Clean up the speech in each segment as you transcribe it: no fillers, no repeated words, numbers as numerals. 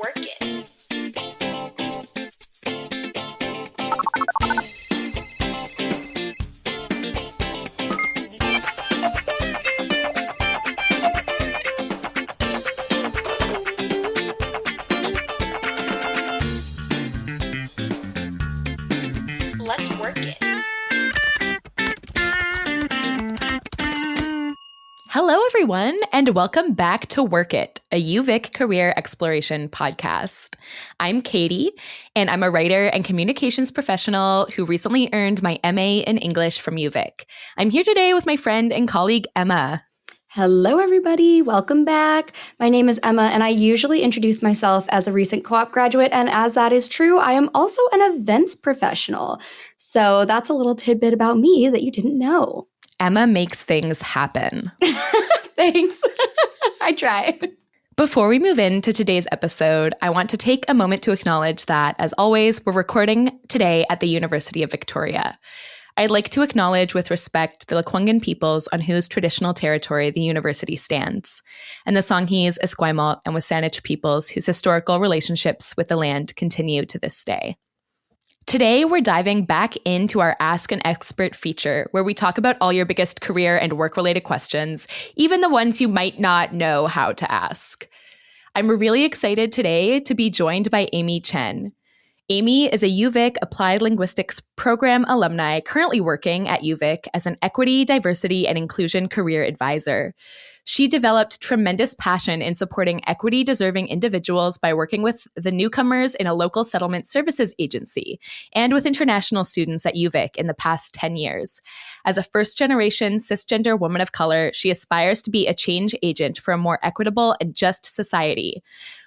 work it. Let's work it. Hello, everyone, and welcome back to Work It, a UVic career exploration podcast. I'm Katy, and I'm a writer and communications professional who recently earned my MA in English from UVic. I'm here today with my friend and colleague, Emma. Hello, everybody. Welcome back. My name is Emma, and I usually introduce myself as a recent co-op graduate. And as that is true, I am also an events professional. So that's a little tidbit about me that you didn't know. Emma makes things happen. Thanks. I try. Before we move into today's episode, I want to take a moment to acknowledge that, as always, we're recording today at the University of Victoria. I'd like to acknowledge with respect the Lekwungen peoples on whose traditional territory the university stands, and the Songhees, Esquimalt, and Wasanich peoples whose historical relationships with the land continue to this day. Today, we're diving back into our Ask an Expert feature, where we talk about all your biggest career and work-related questions, even the ones you might not know how to ask. I'm really excited today to be joined by Amy Chen. Amy is a UVic Applied Linguistics Program alumni currently working at UVic as an Equity, Diversity, and Inclusion Career Advisor. She developed tremendous passion in supporting equity-deserving individuals by working with the newcomers in a local settlement services agency and with international students at UVic in the past 10 years. As a first-generation cisgender woman of color, she aspires to be a change agent for a more equitable and just society.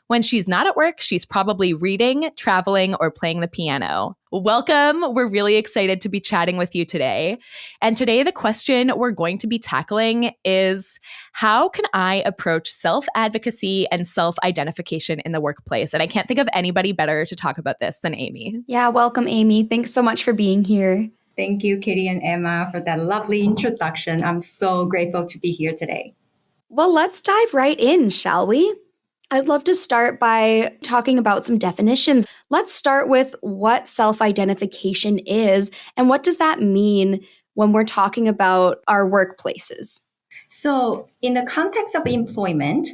When she's not at work, she's probably reading, traveling, or playing the piano. Welcome. We're really excited to be chatting with you today. And today, the question we're going to be tackling is, how can I approach self-advocacy and self-identification in the workplace? And I can't think of anybody better to talk about this than Amy. Yeah, welcome, Amy. Thanks so much for being here. Thank you, Katy and Emma, for that lovely introduction. I'm so grateful to be here today. Well, let's dive right in, shall we? I'd love to start by talking about some definitions. Let's start with what self-identification is, and what does that mean when we're talking about our workplaces? So, in the context of employment,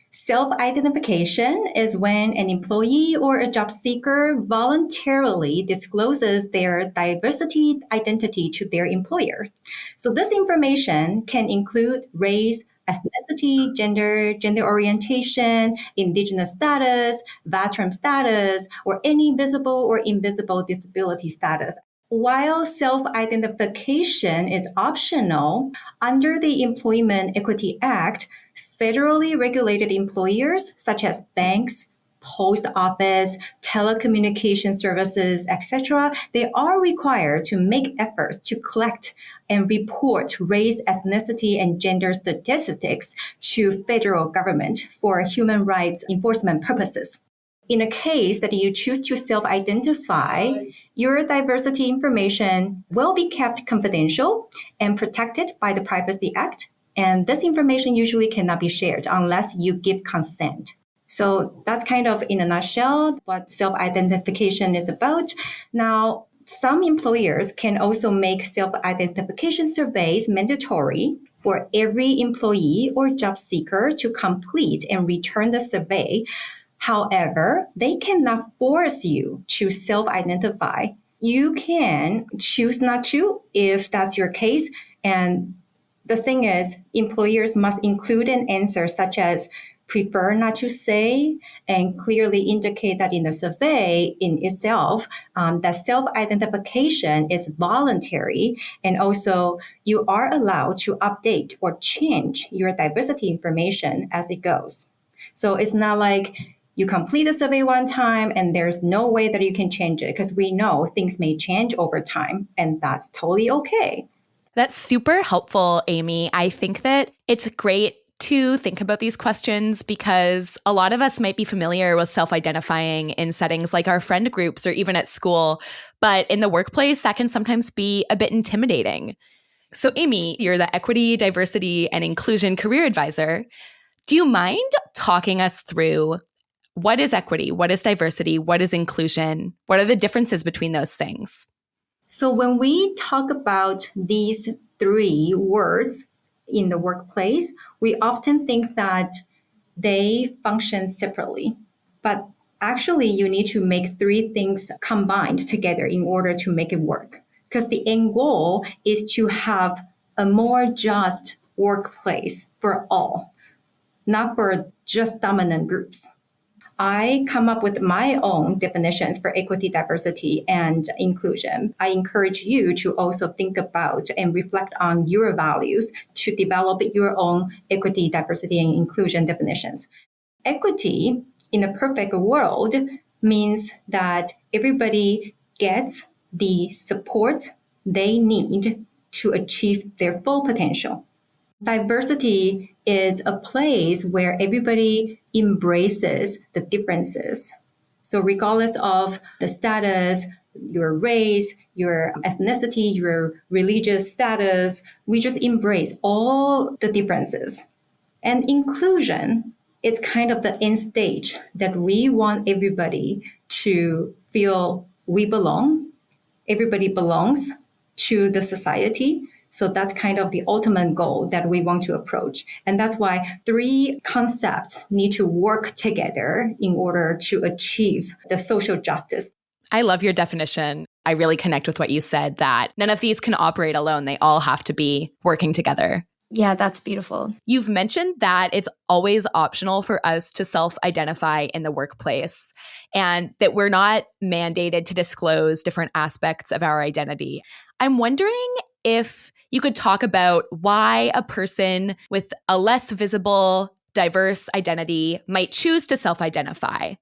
self-identification is when an employee or a job seeker voluntarily discloses their diversity identity to their employer. So this information can include race, ethnicity, gender orientation, indigenous status, veteran status, or any visible or invisible disability status. While self-identification is optional, under the Employment Equity Act, federally regulated employers such as banks, post office, telecommunication services, etc., they are required to make efforts to collect and report race, ethnicity, and gender statistics to federal government for human rights enforcement purposes. In a case that you choose to self-identify, your diversity information will be kept confidential and protected by the Privacy Act. And this information usually cannot be shared unless you give consent. So that's kind of in a nutshell what self-identification is about. Now, some employers can also make self-identification surveys mandatory for every employee or job seeker to complete and return the survey. However, they cannot force you to self-identify. You can choose not to if that's your case. And the thing is, employers must include an answer such as prefer not to say and clearly indicate that in the survey in itself, that self-identification is voluntary. And also you are allowed to update or change your diversity information as it goes. So it's not like you complete the survey one time and there's no way that you can change it, because we know things may change over time, and that's totally okay. That's super helpful, Amy. I think that it's great to think about these questions because a lot of us might be familiar with self-identifying in settings like our friend groups or even at school, but in the workplace, that can sometimes be a bit intimidating. So Amy, you're the Equity, Diversity, and Inclusion Career Advisor. Do you mind talking us through What is equity? What is diversity? What is inclusion? What are the differences between those things? So when we talk about these three words in the workplace, we often think that they function separately. But actually, you need to make three things combined together in order to make it work. Because the end goal is to have a more just workplace for all, not for just dominant groups. I come up with my own definitions for equity, diversity, and inclusion. I encourage you to also think about and reflect on your values to develop your own equity, diversity, and inclusion definitions. Equity in a perfect world means that everybody gets the support they need to achieve their full potential. Diversity is a place where everybody embraces the differences. So regardless of the status, your race, your ethnicity, your religious status, we just embrace all the differences. And inclusion is kind of the end stage that we want everybody to feel we belong. Everybody belongs to the society. So that's kind of the ultimate goal that we want to approach. And that's why three concepts need to work together in order to achieve the social justice. I love your definition. I really connect with what you said, that none of these can operate alone. They all have to be working together. Yeah, that's beautiful. You've mentioned that it's always optional for us to self-identify in the workplace and that we're not mandated to disclose different aspects of our identity. I'm wondering if you could talk about why a person with a less visible, diverse identity might choose to self-identify.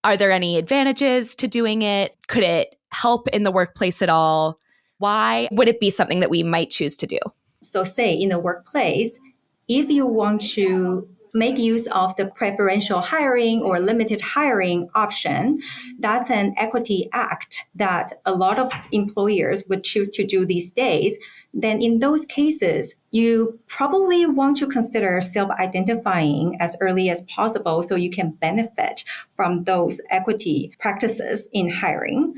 Are there any advantages to doing it? Could it help in the workplace at all? Why would it be something that we might choose to do? So say in the workplace, if you want to make use of the preferential hiring or limited hiring option, that's an equity act that a lot of employers would choose to do these days. Then in those cases, you probably want to consider self-identifying as early as possible so you can benefit from those equity practices in hiring.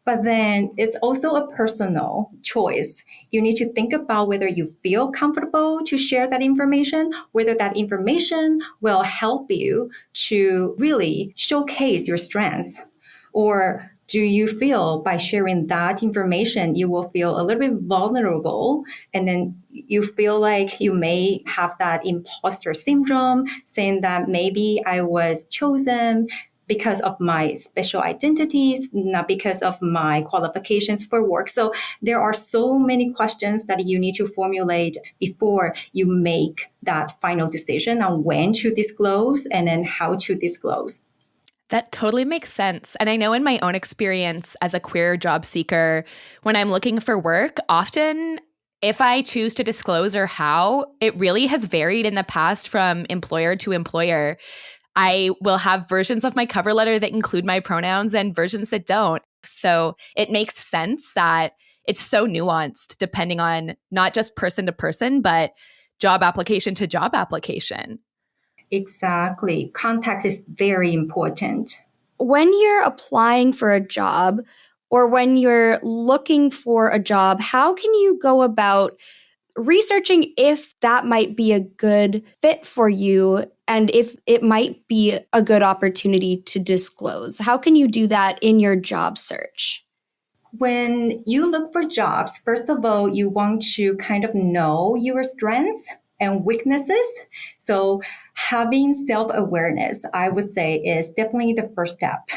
But then it's also a personal choice. You need to think about whether you feel comfortable to share that information, whether that information will help you to really showcase your strengths. Or do you feel by sharing that information, you will feel a little bit vulnerable, and then you feel like you may have that imposter syndrome, saying that maybe I was chosen because of my special identities, not because of my qualifications for work. So there are so many questions that you need to formulate before you make that final decision on when to disclose and then how to disclose. That totally makes sense. And I know in my own experience as a queer job seeker, when I'm looking for work, often if I choose to disclose or how, it really has varied in the past from employer to employer. I will have versions of my cover letter that include my pronouns and versions that don't. So it makes sense that it's so nuanced depending on not just person to person, but job application to job application. Exactly. Context is very important. When you're applying for a job or when you're looking for a job, how can you go about researching if that might be a good fit for you and if it might be a good opportunity to disclose? How can you do that in your job search? When you look for jobs, first of all, you want to kind of know your strengths and weaknesses. So having self-awareness, I would say, is definitely the first step.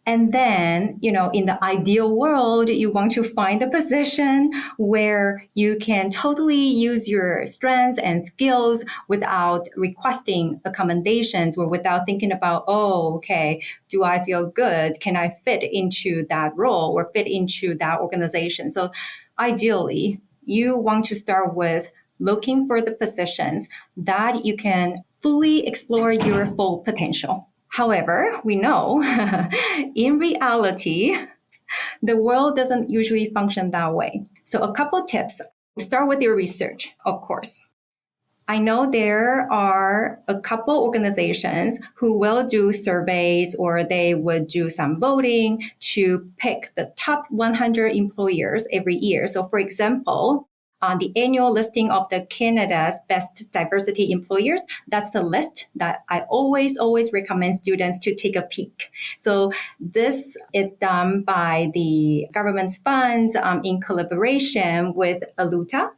And then, in the ideal world, you want to find a position where you can totally use your strengths and skills without requesting accommodations or without thinking about, oh, okay, do I feel good? Can I fit into that role or fit into that organization? So ideally, you want to start with looking for the positions that you can fully explore your full potential. However, we know in reality, the world doesn't usually function that way. So a couple tips. Start with your research, of course. I know there are a couple organizations who will do surveys or they would do some voting to pick the top 100 employers every year. So for example, on the annual listing of the Canada's best diversity employers, that's the list that I always recommend students to take a peek. So this is done by the government's funds in collaboration with Aluta.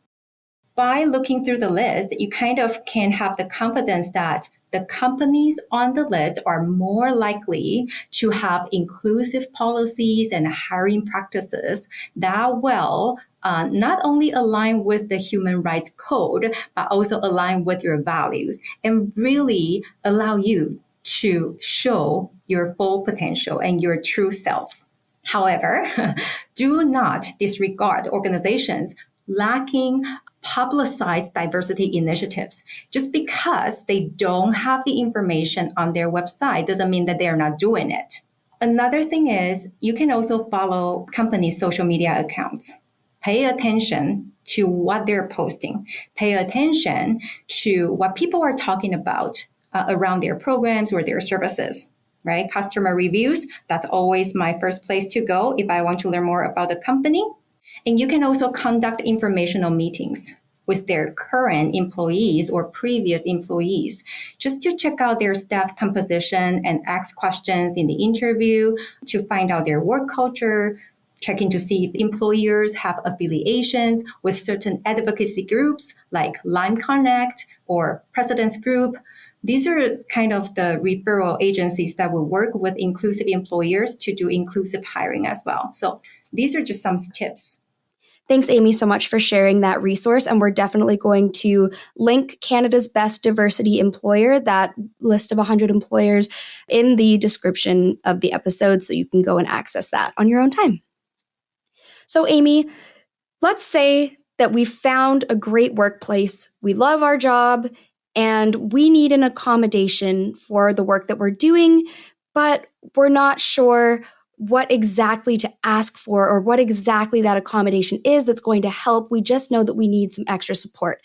By looking through the list, you kind of can have the confidence that the companies on the list are more likely to have inclusive policies and hiring practices that will not only align with the human rights code, but also align with your values and really allow you to show your full potential and your true selves. However, do not disregard organizations lacking publicized diversity initiatives. Just because they don't have the information on their website doesn't mean that they're not doing it. Another thing is you can also follow companies' social media accounts. Pay attention to what they're posting. Pay attention to what people are talking about around their programs or their services, right? Customer reviews, that's always my first place to go if I want to learn more about the company. And you can also conduct informational meetings with their current employees or previous employees just to check out their staff composition and ask questions in the interview to find out their work culture, checking to see if employers have affiliations with certain advocacy groups like Lime Connect or President's Group. These are kind of the referral agencies that will work with inclusive employers to do inclusive hiring as well. So these are just some tips. Thanks, Amy, so much for sharing that resource. And we're definitely going to link Canada's Best Diversity Employer, that list of 100 employers, in the description of the episode so you can go and access that on your own time. So, Amy, let's say that we found a great workplace, we love our job, and we need an accommodation for the work that we're doing, but we're not sure what exactly to ask for or what exactly that accommodation is that's going to help. We just know that we need some extra support.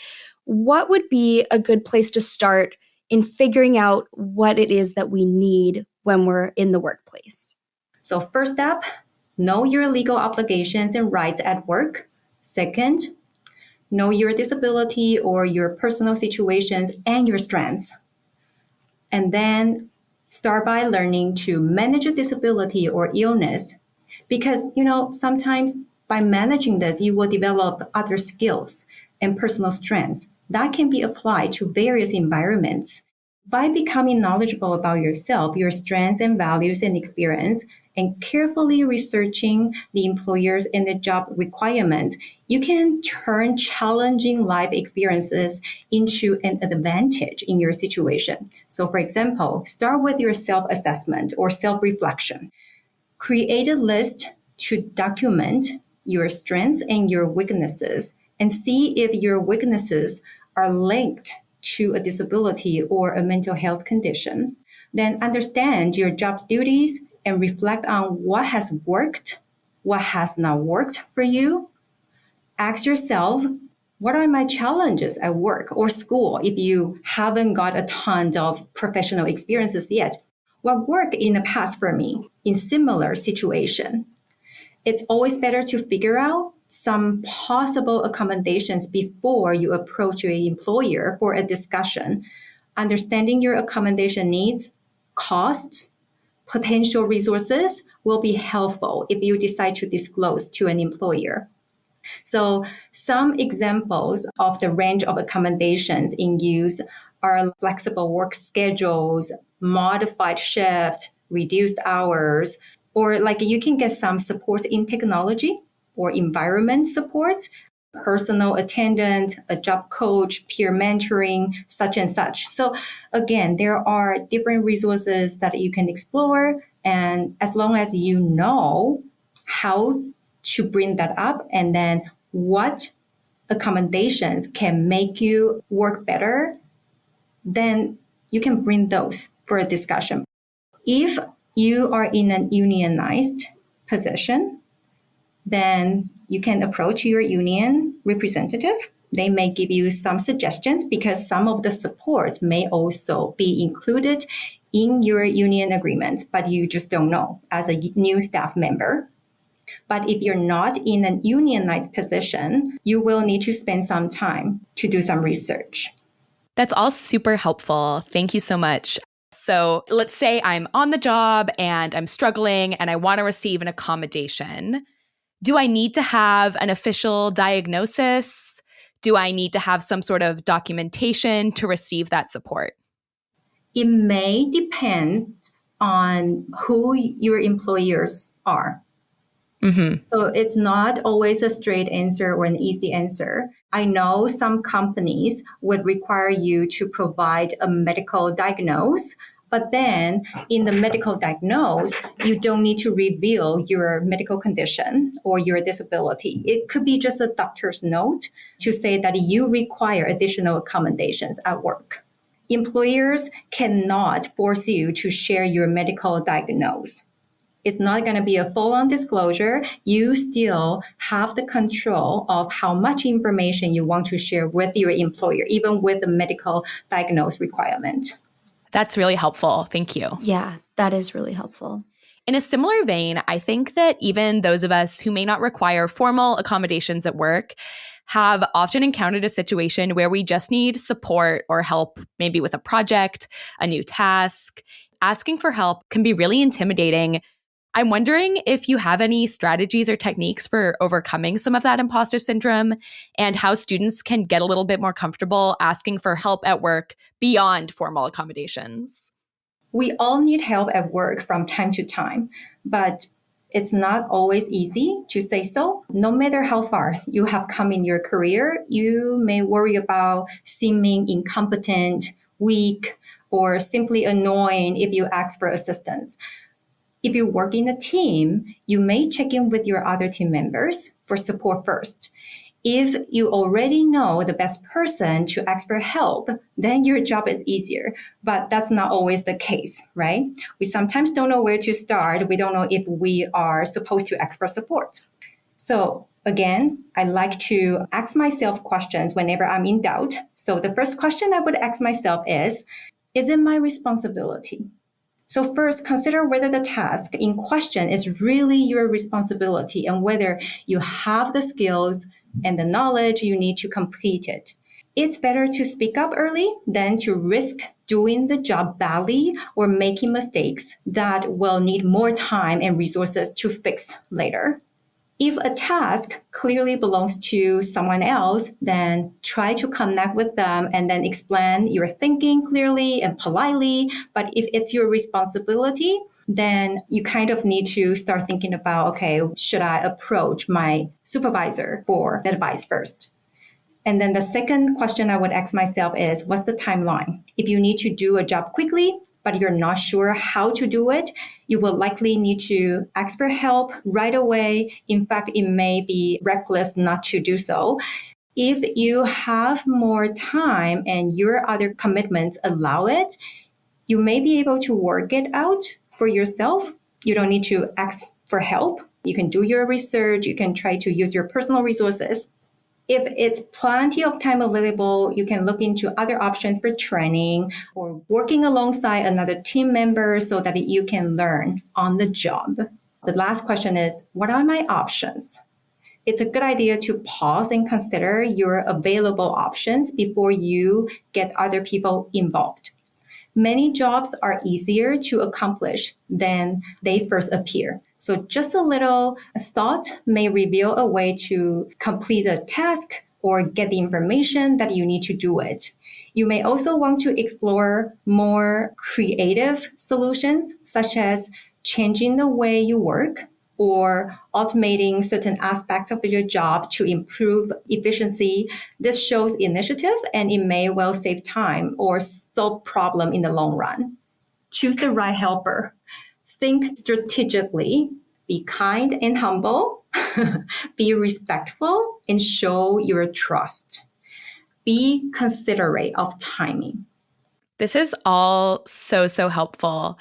What would be a good place to start in figuring out what it is that we need when we're in the workplace? So first step, know your legal obligations and rights at work. Second, know your disability or your personal situations and your strengths. And then start by learning to manage a disability or illness because, sometimes by managing this, you will develop other skills and personal strengths that can be applied to various environments. By becoming knowledgeable about yourself, your strengths and values and experience, and carefully researching the employers and the job requirements, you can turn challenging life experiences into an advantage in your situation. So for example, start with your self-assessment or self-reflection. Create a list to document your strengths and your weaknesses and see if your weaknesses are linked to a disability or a mental health condition. Then understand your job duties and reflect on what has worked, what has not worked for you. Ask yourself, what are my challenges at work or school if you haven't got a ton of professional experiences yet? What worked in the past for me in similar situation? It's always better to figure out some possible accommodations before you approach your employer for a discussion. Understanding your accommodation needs, costs, potential resources will be helpful if you decide to disclose to an employer. So some examples of the range of accommodations in use are flexible work schedules, modified shifts, reduced hours, or like you can get some support in technology or environment support, personal attendant, a job coach, peer mentoring, such and such. So again, there are different resources that you can explore. And as long as you know how to bring that up and then what accommodations can make you work better, then you can bring those for a discussion. If you are in an unionized position, then you can approach your union representative They may give you some suggestions because some of the supports may also be included in your union agreement, but you just don't know as a new staff member. But if you're not in an unionized position, you will need to spend some time to do some research. That's all super helpful. Thank you so much. So let's say I'm on the job and I'm struggling and I want to receive an accommodation. Do I need to have an official diagnosis? Do I need to have some sort of documentation to receive that support? It may depend on who your employers are. Mm-hmm. So it's not always a straight answer or an easy answer. I know some companies would require you to provide a medical diagnosis, but then in the medical diagnosis, you don't need to reveal your medical condition or your disability. It could be just a doctor's note to say that you require additional accommodations at work. Employers cannot force you to share your medical diagnosis. It's not going to be a full-on disclosure. You still have the control of how much information you want to share with your employer, even with the medical diagnosis requirement. That's really helpful. Thank you. Yeah, that is really helpful. In a similar vein, I think that even those of us who may not require formal accommodations at work have often encountered a situation where we just need support or help, maybe with a project, a new task. Asking for help can be really intimidating. I'm wondering if you have any strategies or techniques for overcoming some of that imposter syndrome and how students can get a little bit more comfortable asking for help at work beyond formal accommodations. We all need help at work from time to time, but it's not always easy to say so. No matter how far you have come in your career, you may worry about seeming incompetent, weak, or simply annoying if you ask for assistance. If you work in a team, you may check in with your other team members for support first. If you already know the best person to ask for help, then your job is easier. But that's not always the case, right? We sometimes don't know where to start. We don't know if we are supposed to ask for support. So again, I like to ask myself questions whenever I'm in doubt. So the first question I would ask myself is it my responsibility? So first, consider whether the task in question is really your responsibility and whether you have the skills and the knowledge you need to complete it. It's better to speak up early than to risk doing the job badly or making mistakes that will need more time and resources to fix later. If a task clearly belongs to someone else, then try to connect with them and then explain your thinking clearly and politely. But if it's your responsibility, then you kind of need to start thinking about, okay, should I approach my supervisor for advice first? And then the second question I would ask myself is, what's the timeline? If you need to do a job quickly, but you're not sure how to do it, you will likely need to ask for help right away. In fact, it may be reckless not to do so. If you have more time and your other commitments allow it, you may be able to work it out for yourself. You don't need to ask for help. You can do your research. You can try to use your personal resources. If it's plenty of time available, you can look into other options for training or working alongside another team member so that you can learn on the job. The last question is, what are my options? It's a good idea to pause and consider your available options before you get other people involved. Many jobs are easier to accomplish than they first appear. So just a little thought may reveal a way to complete a task or get the information that you need to do it. You may also want to explore more creative solutions, such as changing the way you work or automating certain aspects of your job to improve efficiency. This shows initiative and it may well save time or solve problem in the long run. Choose the right helper. Think strategically, be kind and humble, be respectful, and show your trust. Be considerate of timing. This is all so helpful.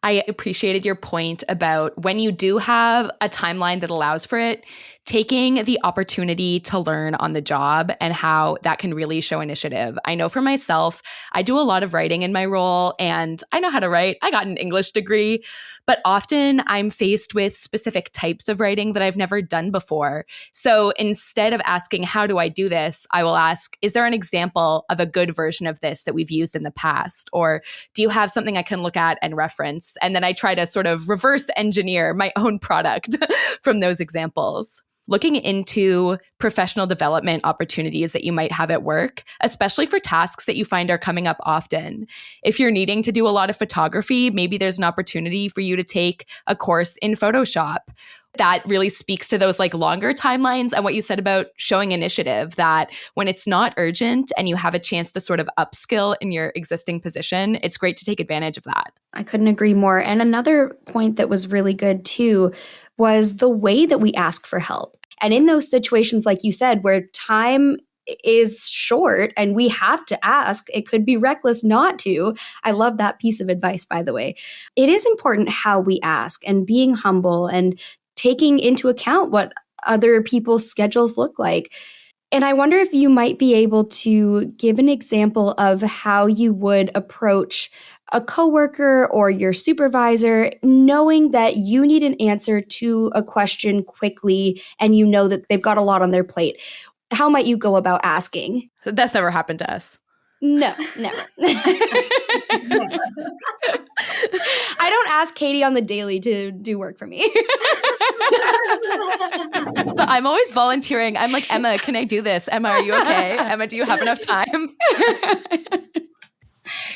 I appreciated your point about when you do have a timeline that allows for it, taking the opportunity to learn on the job and how that can really show initiative. I know for myself, I do a lot of writing in my role and I know how to write. I got an English degree, but often I'm faced with specific types of writing that I've never done before. So instead of asking, how do I do this? I will ask, is there an example of a good version of this that we've used in the past? Or do you have something I can look at and reference? And then I try to sort of reverse engineer my own product from those examples. Looking into professional development opportunities that you might have at work, especially for tasks that you find are coming up often. If you're needing to do a lot of photography, maybe there's an opportunity for you to take a course in Photoshop. That really speaks to those like longer timelines and what you said about showing initiative, that when it's not urgent and you have a chance to sort of upskill in your existing position, it's great to take advantage of that. I couldn't agree more. And another point that was really good too was the way that we ask for help. And in those situations, like you said, where time is short and we have to ask, it could be reckless not to. I love that piece of advice, by the way. It is important how we ask and being humble and taking into account what other people's schedules look like. And I wonder if you might be able to give an example of how you would approach a coworker or your supervisor, knowing that you need an answer to a question quickly and you know that they've got a lot on their plate. How might you go about asking? That's never happened to us. No, never. I don't ask Katy on the daily to do work for me. But I'm always volunteering. I'm like, Emma, can I do this? Emma, are you okay? Emma, do you have enough time?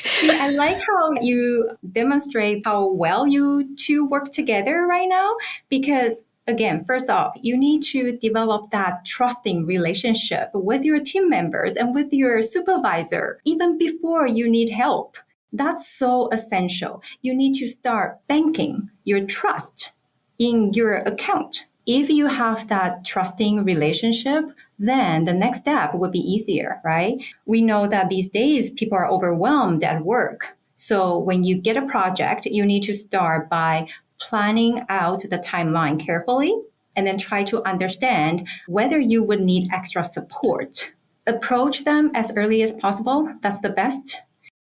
See, I like how you demonstrate how well you two work together right now, because again, first off, you need to develop that trusting relationship with your team members and with your supervisor, even before you need help. That's so essential. You need to start banking your trust in your account. If you have that trusting relationship, then the next step would be easier, right? We know that these days people are overwhelmed at work. So when you get a project, you need to start by planning out the timeline carefully and then try to understand whether you would need extra support. Approach them as early as possible. That's the best.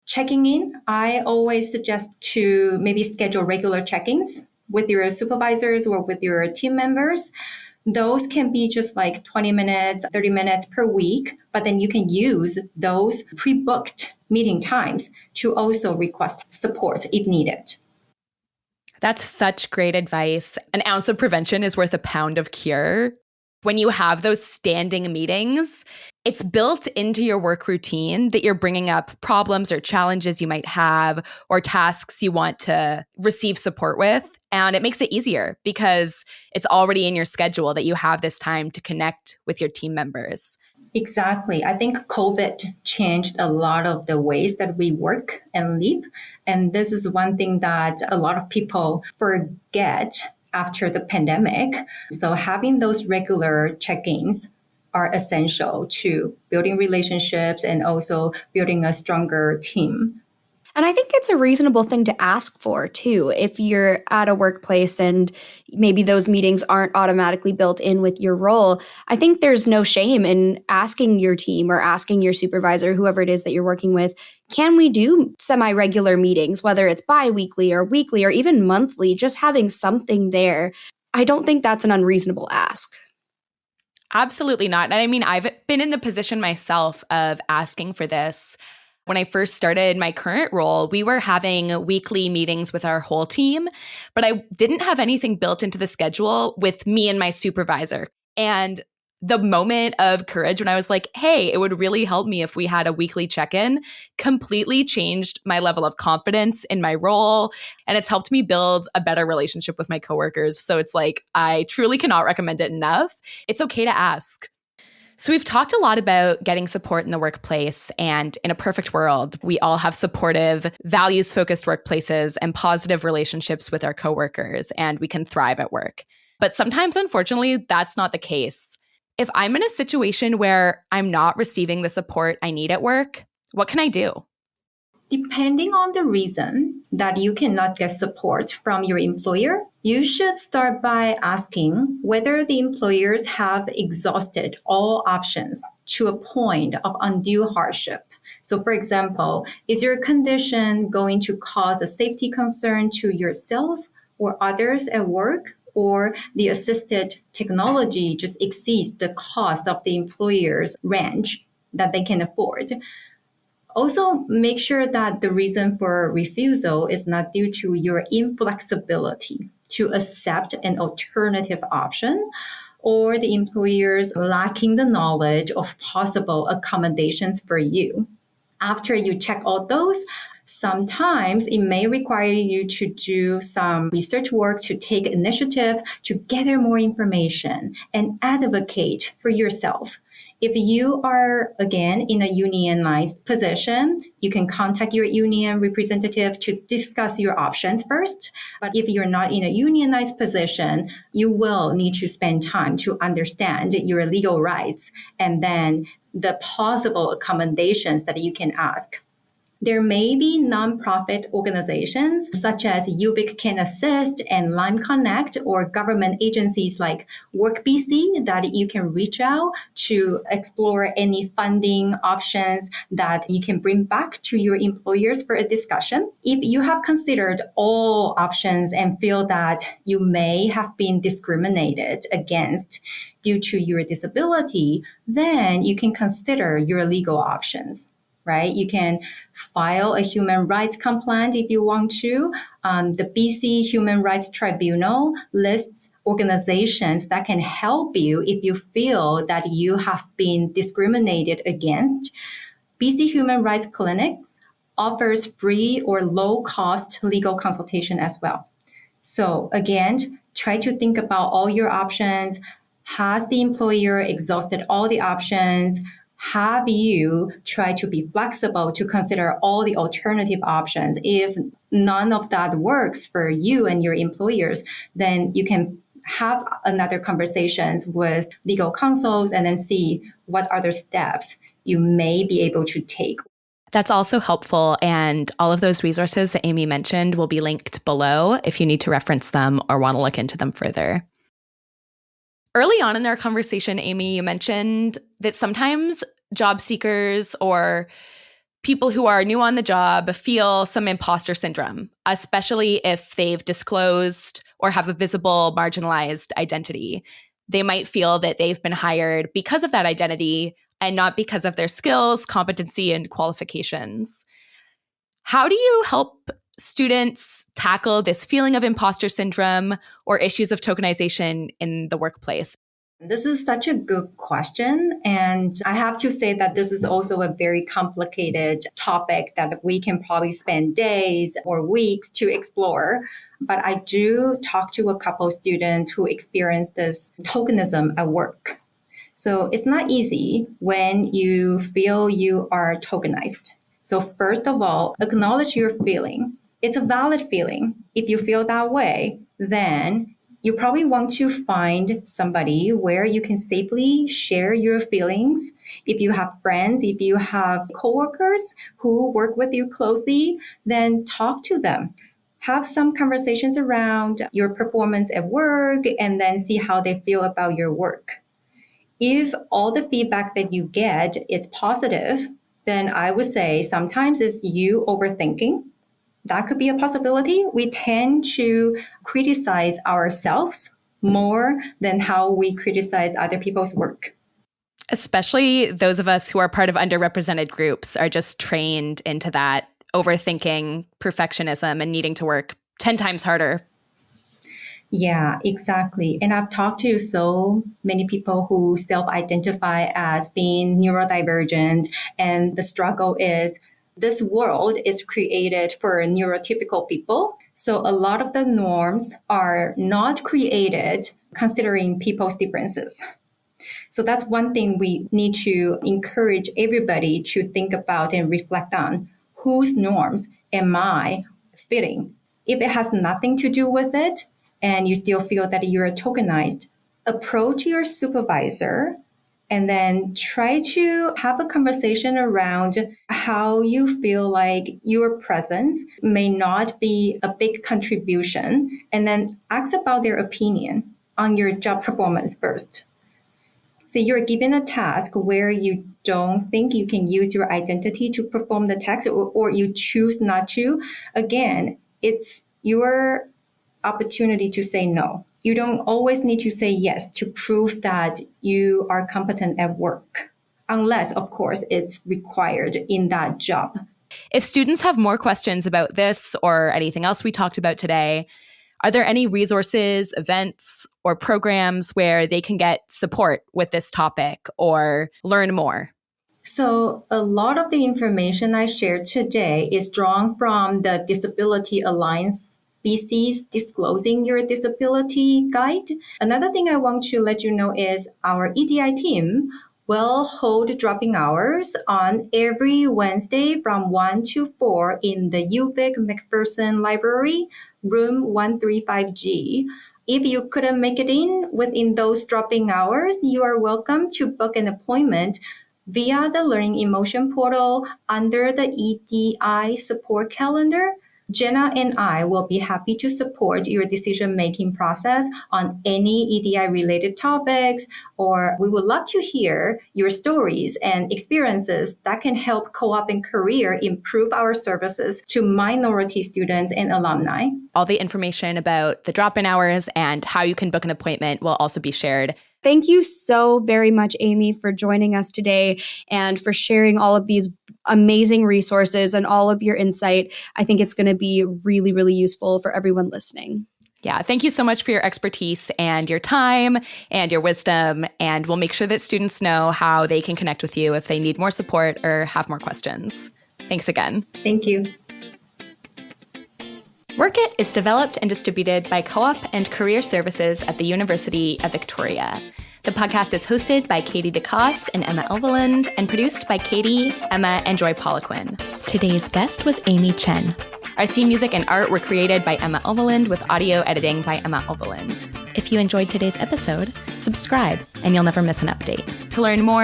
Checking in, I always suggest to maybe schedule regular check-ins with your supervisors or with your team members. Those can be just like 20 minutes, 30 minutes per week, but then you can use those pre-booked meeting times to also request support if needed. That's such great advice. An ounce of prevention is worth a pound of cure. When you have those standing meetings, it's built into your work routine that you're bringing up problems or challenges you might have or tasks you want to receive support with. And it makes it easier because it's already in your schedule that you have this time to connect with your team members. Exactly. I think COVID changed a lot of the ways that we work and live. And this is one thing that a lot of people forget after the pandemic. So having those regular check-ins are essential to building relationships and also building a stronger team. And I think it's a reasonable thing to ask for, too. If you're at a workplace and maybe those meetings aren't automatically built in with your role, I think there's no shame in asking your team or asking your supervisor, whoever it is that you're working with, can we do semi-regular meetings, whether it's bi-weekly or weekly or even monthly, just having something there. I don't think that's an unreasonable ask. Absolutely not. And I mean, I've been in the position myself of asking for this. When I first started my current role, we were having weekly meetings with our whole team, but I didn't have anything built into the schedule with me and my supervisor. And the moment of courage when I was like, hey, it would really help me if we had a weekly check-in, completely changed my level of confidence in my role. And it's helped me build a better relationship with my coworkers. So it's like, I truly cannot recommend it enough. It's okay to ask. So we've talked a lot about getting support in the workplace, and in a perfect world, we all have supportive, values-focused workplaces and positive relationships with our coworkers, and we can thrive at work. But sometimes, unfortunately, that's not the case. If I'm in a situation where I'm not receiving the support I need at work, what can I do? Depending on the reason that you cannot get support from your employer, you should start by asking whether the employers have exhausted all options to a point of undue hardship. So, for example, is your condition going to cause a safety concern to yourself or others at work? Or the assisted technology just exceeds the cost of the employer's range that they can afford. Also, make sure that the reason for refusal is not due to your inflexibility to accept an alternative option or the employers lacking the knowledge of possible accommodations for you. After you check all those, sometimes it may require you to do some research work to take initiative to gather more information and advocate for yourself. If you are, again, in a unionized position, you can contact your union representative to discuss your options first. But if you're not in a unionized position, you will need to spend time to understand your legal rights and then the possible accommodations that you can ask. There may be nonprofit organizations such as UVic Can Assist and Lime Connect, or government agencies like WorkBC that you can reach out to explore any funding options that you can bring back to your employers for a discussion. If you have considered all options and feel that you may have been discriminated against due to your disability, then you can consider your legal options. Right? You can file a human rights complaint if you want to. The BC Human Rights Tribunal lists organizations that can help you if you feel that you have been discriminated against. BC Human Rights Clinics offers free or low-cost legal consultation as well. So again, try to think about all your options. Has the employer exhausted all the options? Have you tried to be flexible to consider all the alternative options? If none of that works for you and your employers, then you can have another conversations with legal counsels and then see what other steps you may be able to take. That's also helpful. And all of those resources that Amy mentioned will be linked below if you need to reference them or want to look into them further. Early on in our conversation, Amy, you mentioned that sometimes job seekers or people who are new on the job feel some imposter syndrome, especially if they've disclosed or have a visible marginalized identity. They might feel that they've been hired because of that identity and not because of their skills, competency, and qualifications. How do you help students tackle this feeling of imposter syndrome or issues of tokenization in the workplace? This is such a good question. And I have to say that this is also a very complicated topic that we can probably spend days or weeks to explore. But I do talk to a couple students who experience this tokenism at work. So it's not easy when you feel you are tokenized. So first of all, acknowledge your feeling. It's a valid feeling. If you feel that way, then you probably want to find somebody where you can safely share your feelings. If you have friends, if you have coworkers who work with you closely, then talk to them. Have some conversations around your performance at work and then see how they feel about your work. If all the feedback that you get is positive, then I would say sometimes it's you overthinking. That could be a possibility. We tend to criticize ourselves more than how we criticize other people's work. Especially those of us who are part of underrepresented groups are just trained into that overthinking, perfectionism, and needing to work 10 times harder. Yeah, exactly. And I've talked to so many people who self-identify as being neurodivergent, and the struggle is this world is created for neurotypical people. So a lot of the norms are not created considering people's differences. So that's one thing we need to encourage everybody to think about and reflect on. Whose norms am I fitting? If it has nothing to do with it and you still feel that you're tokenized, approach your supervisor And then try to have a conversation around how you feel like your presence may not be a big contribution. And then ask about their opinion on your job performance first. So you're given a task where you don't think you can use your identity to perform the task, or you choose not to. Again, it's your opportunity to say no. You don't always need to say yes to prove that you are competent at work, unless, of course, it's required in that job. If students have more questions about this or anything else we talked about today, are there any resources, events, or programs where they can get support with this topic or learn more? So a lot of the information I shared today is drawn from the Disability Alliance BC's Disclosing Your Disability Guide. Another thing I want to let you know is our EDI team will hold dropping hours on every Wednesday from 1 to 4 in the UVic McPherson Library, room 135G. If you couldn't make it within those dropping hours, you are welcome to book an appointment via the Learning in Motion portal under the EDI support calendar. Jenna and I will be happy to support your decision-making process on any EDI-related topics, or we would love to hear your stories and experiences that can help Co-op and Career improve our services to minority students and alumni. All the information about the drop-in hours and how you can book an appointment will also be shared. Thank you so very much, Amy, for joining us today and for sharing all of these amazing resources and all of your insight. I think it's going to be really, really useful for everyone listening. Yeah, thank you so much for your expertise and your time and your wisdom. And we'll make sure that students know how they can connect with you if they need more support or have more questions. Thanks again. Thank you. Work It is developed and distributed by Co-op and Career Services at the University of Victoria. The podcast is hosted by Katie DeCoste and Emma Elveland and produced by Katie, Emma, and Joy Poliquin. Today's guest was Amy Chen. Our theme music and art were created by Emma Elveland with audio editing by Emma Elveland. If you enjoyed today's episode, subscribe and you'll never miss an update. To learn more